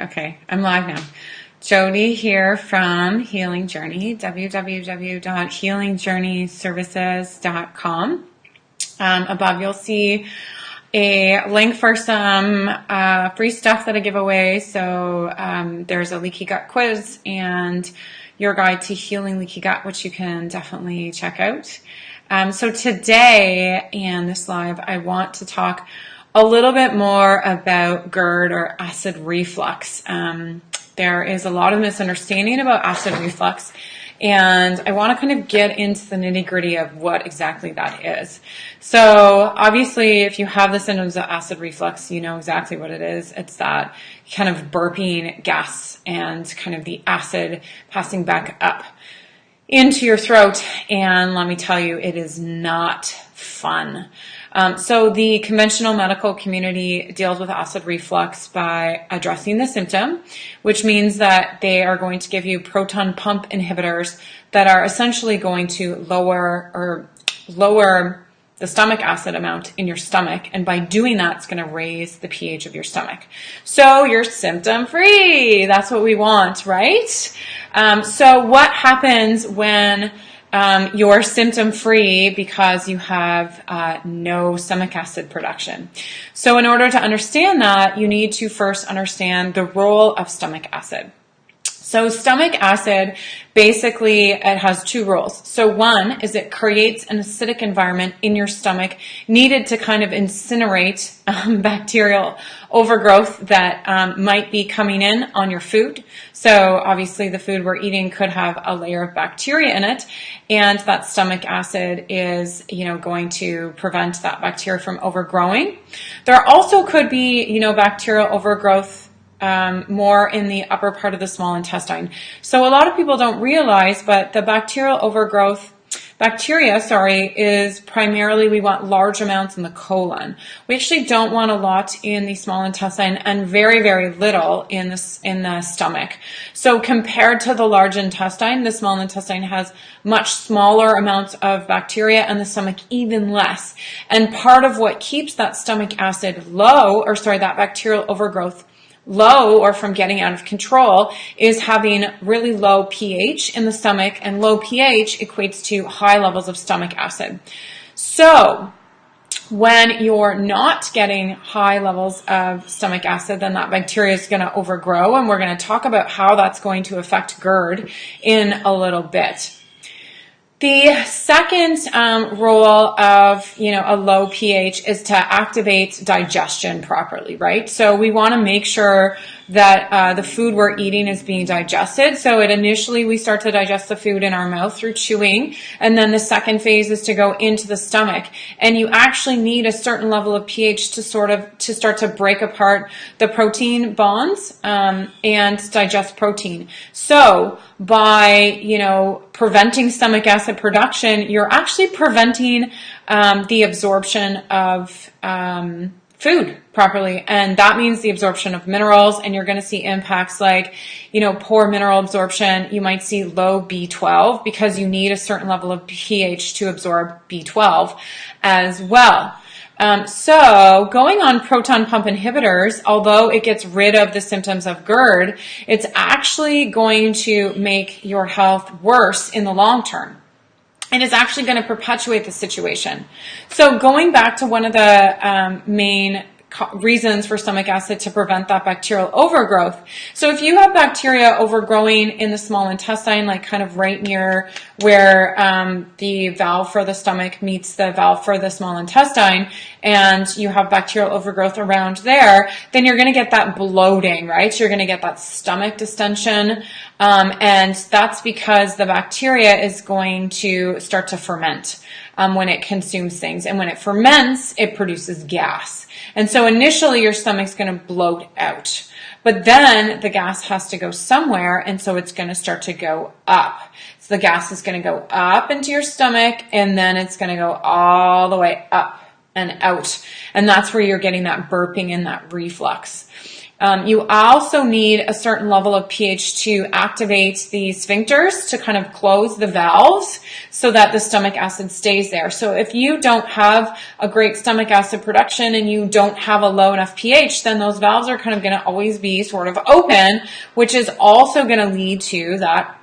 Okay. I'm live now. Jody here from Healing Journey, www.healingjourneyservices.com. Above you'll see a link for some free stuff that I give away. So there's a leaky gut quiz and your guide to healing leaky gut, which you can definitely check out. So today in this live, I want to talk a little bit more about GERD or acid reflux. There is a lot of misunderstanding about acid reflux, and I want to kind of get into the nitty-gritty of what exactly that is. So obviously, if you have the symptoms of acid reflux, you know exactly what it is. It's that kind of burping gas and kind of the acid passing back up into your throat, and let me tell you, it is not fun. So the conventional medical community deals with acid reflux by addressing the symptom, which means that they are going to give you proton pump inhibitors that are essentially going to lower the stomach acid amount in your stomach, and by doing that, it's going to raise the pH of your stomach. So you're symptom free. That's what we want, right? So what happens when you're symptom free because you have no stomach acid production? So in order to understand that, you need to first understand the role of stomach acid. So stomach acid, basically, it has two roles. So one is it creates an acidic environment in your stomach needed to kind of incinerate bacterial overgrowth that might be coming in on your food. So obviously the food we're eating could have a layer of bacteria in it, and that stomach acid is, going to prevent that bacteria from overgrowing. There also could be, bacterial overgrowth more in the upper part of the small intestine. So a lot of people don't realize, but the bacterial overgrowth bacteria, is primarily, we want large amounts in the colon. We actually don't want a lot in the small intestine and very, very little in the stomach. So compared to the large intestine, the small intestine has much smaller amounts of bacteria and the stomach even less. And part of what keeps that stomach acid low, that bacterial overgrowth low or from getting out of control, is having really low pH in the stomach, and low pH equates to high levels of stomach acid. So when you're not getting high levels of stomach acid, then that bacteria is going to overgrow, and we're going to talk about how that's going to affect GERD in a little bit. The second role of, a low pH is to activate digestion properly, right? So we want to make sure that the food we're eating is being digested. So initially we start to digest the food in our mouth through chewing, and then the second phase is to go into the stomach. And you actually need a certain level of pH to start to break apart the protein bonds and digest protein. So by, preventing stomach acid production, you're actually preventing the absorption of food properly. And that means the absorption of minerals, and you're going to see impacts like, poor mineral absorption. You might see low B12 because you need a certain level of pH to absorb B12 as well. So going on proton pump inhibitors, although it gets rid of the symptoms of GERD, it's actually going to make your health worse in the long term. And it's actually going to perpetuate the situation. So going back to one of the main reasons for stomach acid to prevent that bacterial overgrowth. So if you have bacteria overgrowing in the small intestine, like kind of right near where the valve for the stomach meets the valve for the small intestine, and you have bacterial overgrowth around there, then you're going to get that bloating, right? You're going to get that stomach distension, and that's because the bacteria is going to start to ferment when it consumes things. And when it ferments, it produces gas. And so initially your stomach's going to bloat out, but then the gas has to go somewhere, and so it's going to start to go up. So the gas is going to go up into your stomach, and then it's going to go all the way up and out. And that's where you're getting that burping and that reflux. You also need a certain level of pH to activate the sphincters to kind of close the valves so that the stomach acid stays there. So if you don't have a great stomach acid production and you don't have a low enough pH, then those valves are kind of going to always be sort of open, which is also going to lead to that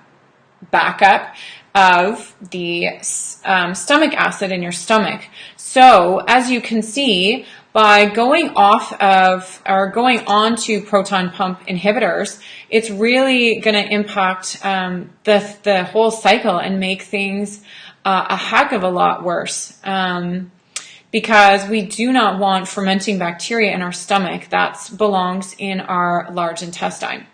backup of the stomach acid in your stomach. So as you can see, by going off of or going on to proton pump inhibitors, it's really going to impact the whole cycle and make things a heck of a lot worse. Because we do not want fermenting bacteria in our stomach. That belongs in our large intestine.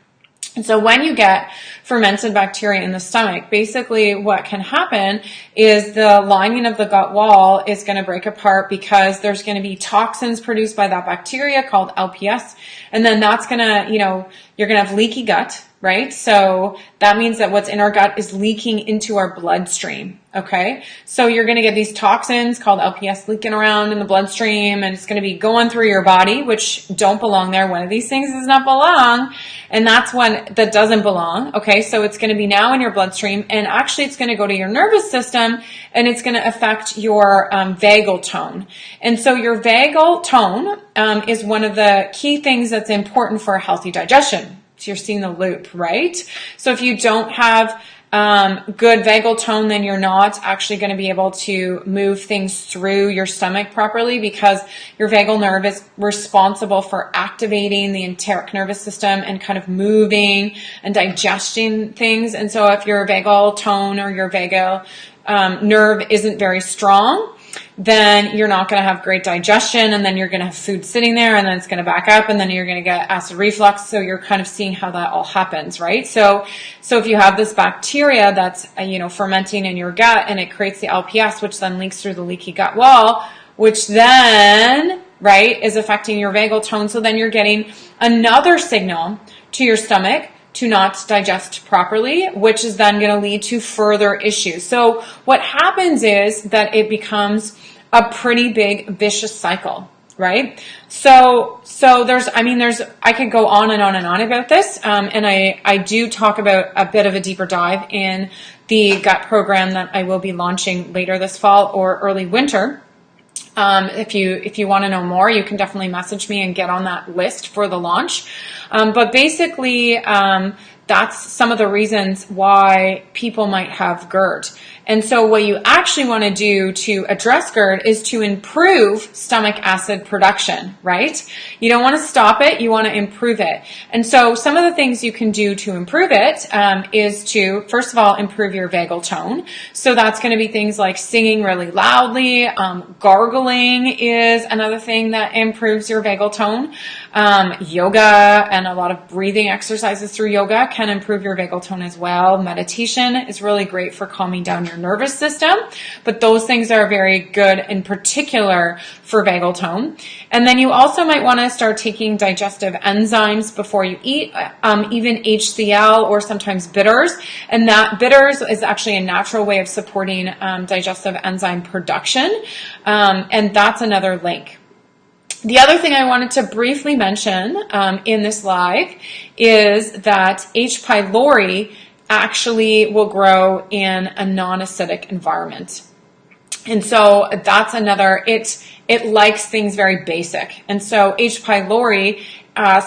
And so when you get fermented bacteria in the stomach, basically what can happen is the lining of the gut wall is going to break apart because there's going to be toxins produced by that bacteria called LPS. And then that's going to, you're going to have leaky gut, right? So that means that what's in our gut is leaking into our bloodstream. Okay. So you're going to get these toxins called LPS leaking around in the bloodstream, and it's going to be going through your body, which don't belong there. One of these things does not belong. And that's one that doesn't belong. Okay. So it's going to be now in your bloodstream, and actually it's going to go to your nervous system, and it's going to affect your vagal tone. And so your vagal tone is one of the key things that's important for a healthy digestion. So you're seeing the loop, right? So if you don't have good vagal tone, then you're not actually going to be able to move things through your stomach properly, because your vagal nerve is responsible for activating the enteric nervous system and kind of moving and digesting things. And so if your vagal tone or your vagal nerve isn't very strong, then you're not going to have great digestion, and then you're going to have food sitting there, and then it's going to back up, and then you're going to get acid reflux. So you're kind of seeing how that all happens, right? So if you have this bacteria that's fermenting in your gut, and it creates the LPS, which then links through the leaky gut wall, which then, right, is affecting your vagal tone. So then you're getting another signal to your stomach to not digest properly, which is then going to lead to further issues. So what happens is that it becomes a pretty big vicious cycle, right? So I could go on and on and on about this. And I do talk about a bit of a deeper dive in the gut program that I will be launching later this fall or early winter. If you want to know more, you can definitely message me and get on that list for the launch. But basically, that's some of the reasons why people might have GERD. And so what you actually want to do to address GERD is to improve stomach acid production, right? You don't want to stop it. You want to improve it. And so some of the things you can do to improve it is to, first of all, improve your vagal tone. So that's going to be things like singing really loudly. Gargling is another thing that improves your vagal tone. Yoga and a lot of breathing exercises through yoga can improve your vagal tone as well. Meditation is really great for calming down your nervous system, but those things are very good in particular for vagal tone. And then you also might want to start taking digestive enzymes before you eat, even HCl or sometimes bitters. And that bitters is actually a natural way of supporting digestive enzyme production. And that's another link. The other thing I wanted to briefly mention in this live is that H. pylori actually will grow in a non-acidic environment. And so that's another, it likes things very basic. And so H. pylori,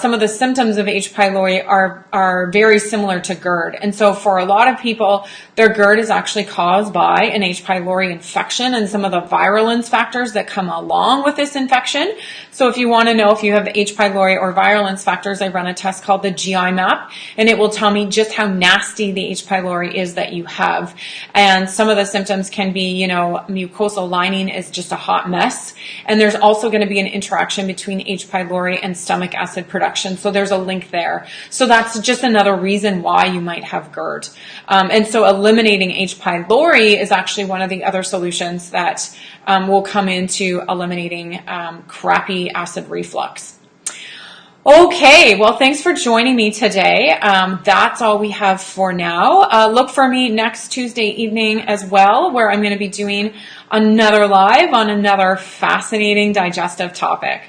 some of the symptoms of H. pylori are very similar to GERD. And so for a lot of people, their GERD is actually caused by an H. pylori infection and some of the virulence factors that come along with this infection. So if you want to know if you have H. pylori or virulence factors, I run a test called the GI map, and it will tell me just how nasty the H. pylori is that you have. And some of the symptoms can be, mucosal lining is just a hot mess. And there's also going to be an interaction between H. pylori and stomach acid production. So there's a link there. So that's just another reason why you might have GERD. And so eliminating H. pylori is actually one of the other solutions that will come into eliminating crappy acid reflux. Okay, well, thanks for joining me today. That's all we have for now. Look for me next Tuesday evening as well, where I'm going to be doing another live on another fascinating digestive topic.